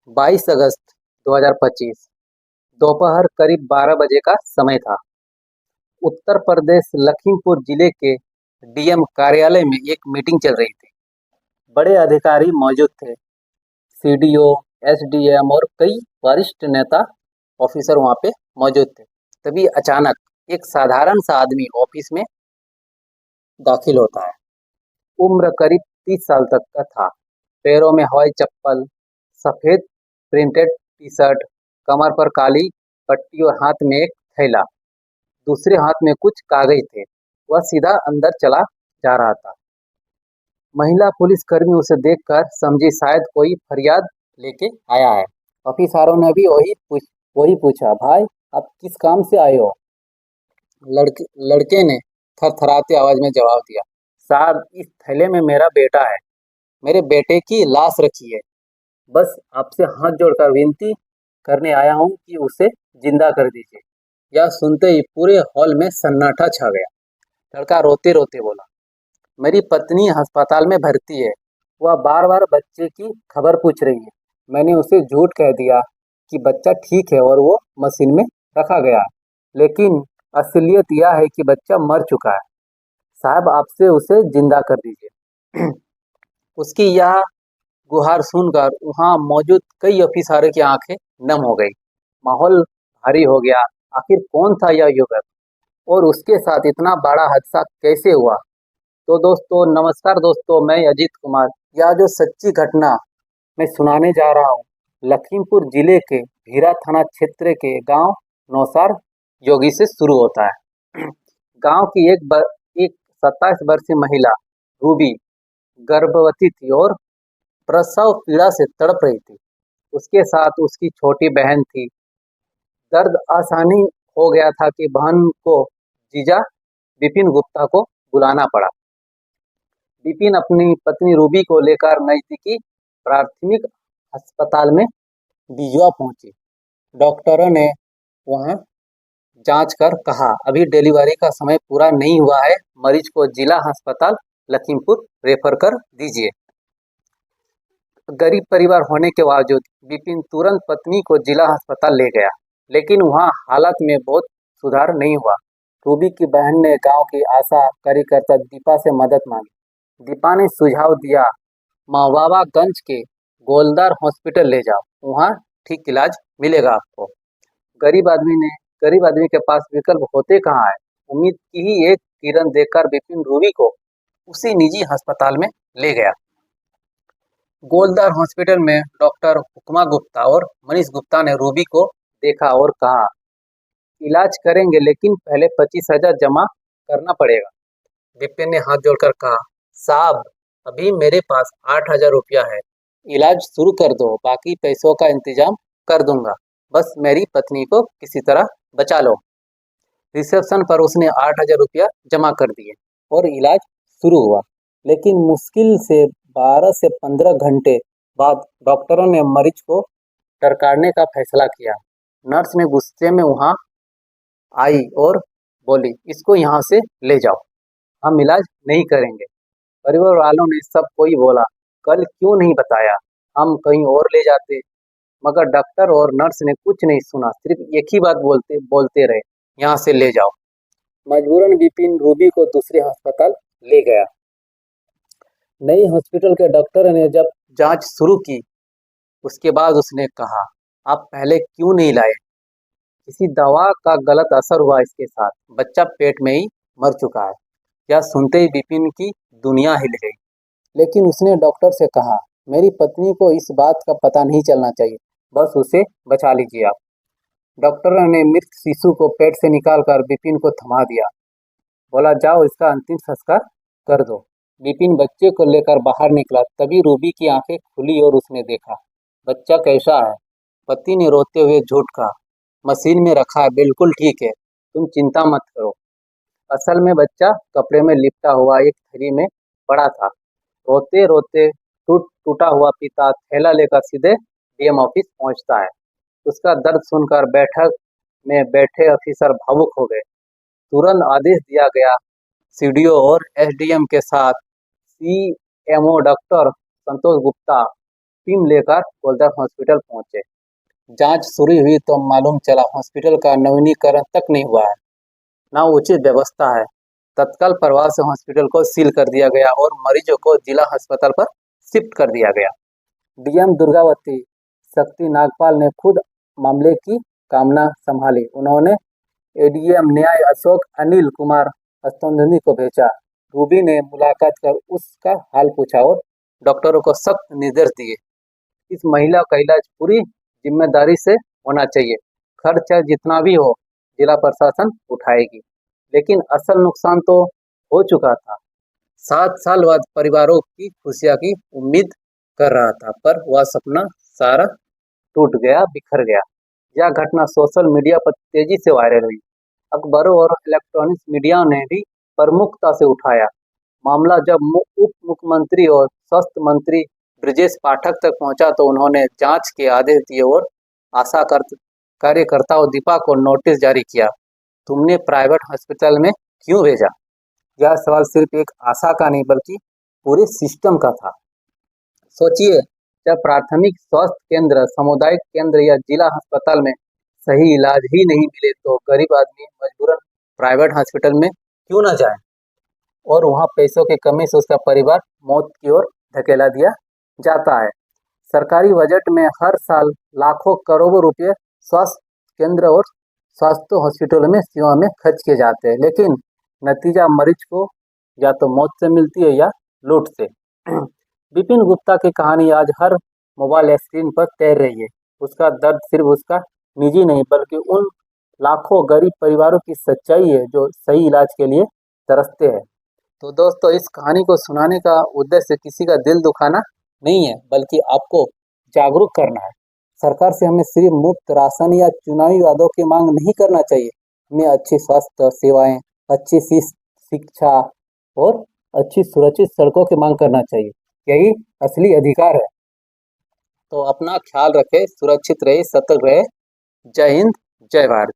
22 अगस्त 2025 दोपहर करीब 12 बजे का समय था। उत्तर प्रदेश लखीमपुर जिले के डीएम कार्यालय में एक मीटिंग चल रही थी। बड़े अधिकारी मौजूद थे। सीडीओ, एसडीएम और कई वरिष्ठ नेता ऑफिसर वहां पे मौजूद थे। तभी अचानक एक साधारण सा आदमी ऑफिस में दाखिल होता है। उम्र करीब 30 साल तक का था। पैरों में हवाई चप्पल, सफेद प्रिंटेड टी शर्ट, कमर पर काली पट्टी और हाथ में एक थैला। दूसरे हाथ में कुछ कागज थे। वह सीधा अंदर चला जा रहा था। महिला पुलिसकर्मी उसे देखकर समझी शायद कोई फरियाद लेके आया है। ऑफिसरों ने भी वही पूछा, भाई आप किस काम से आए हो? लड़के ने थरथराते आवाज में जवाब दिया, साहब इस थैले में मेरा बेटा है। मेरे बेटे की लाश रखी है। बस आपसे हाथ जोड़कर विनती करने आया हूँ कि उसे जिंदा कर दीजिए। यह सुनते ही पूरे हॉल में सन्नाटा छा गया। लड़का रोते रोते बोला, मेरी पत्नी अस्पताल में भर्ती है। वह बार बार बच्चे की खबर पूछ रही है। मैंने उसे झूठ कह दिया कि बच्चा ठीक है और वो मशीन में रखा गया है। लेकिन असलियत यह है कि बच्चा मर चुका है। साहब आपसे उसे जिंदा कर दीजिए। उसकी यह गुहार सुनकर वहां मौजूद कई अफिसरों की आंखें नम हो गई। माहौल भारी हो गया। आखिर कौन था यह युवक और उसके साथ इतना बड़ा हादसा कैसे हुआ? तो दोस्तों नमस्कार दोस्तों, मैं अजीत कुमार। यह जो सच्ची घटना मैं सुनाने जा रहा हूँ, लखीमपुर जिले के भीरा थाना क्षेत्र के गांव नौसार योगी से शुरू होता है। गांव की एक 27 वर्षीय महिला रूबी गर्भवती थी और प्रसव पीड़ा से तड़प रही थी। उसके साथ उसकी छोटी बहन थी। दर्द आसानी हो गया था कि बहन को जीजा विपिन गुप्ता को बुलाना पड़ा। विपिन अपनी पत्नी रूबी को लेकर नजदीकी प्राथमिक अस्पताल में बिजुआ पहुंची। डॉक्टरों ने वहां जांच कर कहा, अभी डिलीवरी का समय पूरा नहीं हुआ है, मरीज को जिला अस्पताल लखीमपुर रेफर कर दीजिए। गरीब परिवार होने के बावजूद विपिन तुरंत पत्नी को जिला अस्पताल ले गया। लेकिन वहां हालत में बहुत सुधार नहीं हुआ। रूबी की बहन ने गांव की आशा कार्यकर्ता दीपा से मदद मांगी। दीपा ने सुझाव दिया, महबाबागंज के गोलदार हॉस्पिटल ले जाओ, वहां ठीक इलाज मिलेगा आपको। गरीब आदमी ने गरीब आदमी के पास विकल्प होते कहाँ है। उम्मीद की ही एक किरण देखकर विपिन रूबी को उसी निजी अस्पताल में ले गया। गोलदार हॉस्पिटल में डॉक्टर हुक्मा गुप्ता और मनीष गुप्ता ने रूबी को देखा और कहा, इलाज करेंगे लेकिन पहले 25,000 जमा करना पड़ेगा। विपिन ने हाथ जोड़कर कहा, साहब अभी मेरे पास 8,000 रुपया है। इलाज शुरू कर दो, बाकी पैसों का इंतजाम कर दूंगा। बस मेरी पत्नी को किसी तरह बचा लो। रिसेप्शन पर उसने 8,000 रुपया जमा कर दिए और इलाज शुरू हुआ। लेकिन मुश्किल से 12 से 15 घंटे बाद डॉक्टरों ने मरीज को टरकाने का फैसला किया। नर्स ने गुस्से में वहां आई और बोली, इसको यहाँ से ले जाओ, हम इलाज नहीं करेंगे। परिवार वालों ने सब कोई बोला, कल क्यों नहीं बताया, हम कहीं और ले जाते। मगर डॉक्टर और नर्स ने कुछ नहीं सुना, सिर्फ एक ही बात बोलते बोलते रहे, यहाँ से ले जाओ। मजबूरन विपिन रूबी को दूसरे अस्पताल ले गया। नई हॉस्पिटल के डॉक्टर ने जब जांच शुरू की, उसके बाद उसने कहा, आप पहले क्यों नहीं लाए? किसी दवा का गलत असर हुआ इसके साथ, बच्चा पेट में ही मर चुका है। यह सुनते ही विपिन की दुनिया हिल गई। लेकिन उसने डॉक्टर से कहा, मेरी पत्नी को इस बात का पता नहीं चलना चाहिए, बस उसे बचा लीजिए आप। डॉक्टर ने मृत शिशु को पेट से निकालकर विपिन को थमा दिया। बोला, जाओ इसका अंतिम संस्कार कर दो। विपिन बच्चे को लेकर बाहर निकला। तभी रूबी की आंखें खुली और उसने देखा, बच्चा कैसा है? पति ने रोते हुए झूठ कहा, मशीन में रखा है, बिल्कुल ठीक है, तुम चिंता मत करो। असल में बच्चा कपड़े में लिपटा हुआ एक थैली में पड़ा था। रोते रोते टूटा हुआ पिता थैला लेकर सीधे डीएम ऑफिस पहुंचता है। उसका दर्द सुनकर बैठक में बैठे अफिसर भावुक हो गए। तुरंत आदेश दिया गया, सीडीओ और एसडीएम के साथ सीएमओ डॉक्टर संतोष गुप्ता टीम लेकर गोलदार हॉस्पिटल पहुंचे। जांच शुरू हुई तो मालूम चला हॉस्पिटल का नवीनीकरण तक नहीं हुआ है, ना उचित व्यवस्था है। तत्काल प्रभाव से हॉस्पिटल को सील कर दिया गया और मरीजों को जिला अस्पताल पर शिफ्ट कर दिया गया। डीएम दुर्गावती शक्ति नागपाल ने खुद मामले की कामना संभाली। उन्होंने एडीएम न्याय अशोक अनिल कुमार अस्तोंधनी को भेजा। रूबी ने मुलाकात कर उसका हाल पूछा और डॉक्टरों को सख्त निर्देश दिए। इस महिला का इलाज पूरी जिम्मेदारी से होना चाहिए। खर्च जितना भी हो जिला प्रशासन उठाएगी, लेकिन असल नुकसान तो हो चुका था। 7 साल बाद परिवारों की खुशियां की उम्मीद कर रहा था, पर वह सपना सारा टूट गया, बिखर गया। यह घटना सोशल मीडिया पर तेजी से वायरल हुई। अखबारों और इलेक्ट्रॉनिक्स मीडिया ने भी प्रमुखता से उठाया। मामला जब उप मुख्यमंत्री और स्वास्थ्य मंत्री ब्रजेश पाठक तक पहुंचा तो उन्होंने जांच के आदेश दिए और आशा कार्यकर्ताओं दीपा को नोटिस जारी किया। तुमने प्राइवेट हॉस्पिटल में क्यों भेजा? यह सवाल सिर्फ एक आशा का नहीं बल्कि पूरे सिस्टम का था। सोचिए, जब प्राथमिक स्वास्थ्य केंद्र, सामुदायिक केंद्र या जिला अस्पताल में सही इलाज ही नहीं मिले तो गरीब आदमी मजबूरन प्राइवेट हॉस्पिटल में क्यों ना जाए, और वहाँ पैसों की कमी से उसका परिवार मौत की ओर धकेला दिया जाता है। सरकारी बजट में हर साल लाखों करोड़ों रुपए स्वास्थ्य केंद्र और स्वास्थ्य हॉस्पिटलों में सेवा में खर्च किए जाते हैं, लेकिन नतीजा मरीज को या तो मौत से मिलती है या लूट से। विपिन गुप्ता की कहानी आज हर मोबाइल स्क्रीन पर तैर रही है। उसका दर्द सिर्फ उसका निजी नहीं बल्कि उन लाखों गरीब परिवारों की सच्चाई है जो सही इलाज के लिए तरसते हैं। तो दोस्तों, इस कहानी को सुनाने का उद्देश्य किसी का दिल दुखाना नहीं है, बल्कि आपको जागरूक करना है। सरकार से हमें सिर्फ मुफ्त राशन या चुनावी वादों की मांग नहीं करना चाहिए। हमें अच्छी स्वास्थ्य सेवाएं, अच्छी शिक्षा और अच्छी सुरक्षित सड़कों की मांग करना चाहिए। यही असली अधिकार है। तो अपना ख्याल रखें, सुरक्षित रहे, सतर्क रहे। जय हिंद, जय भारत।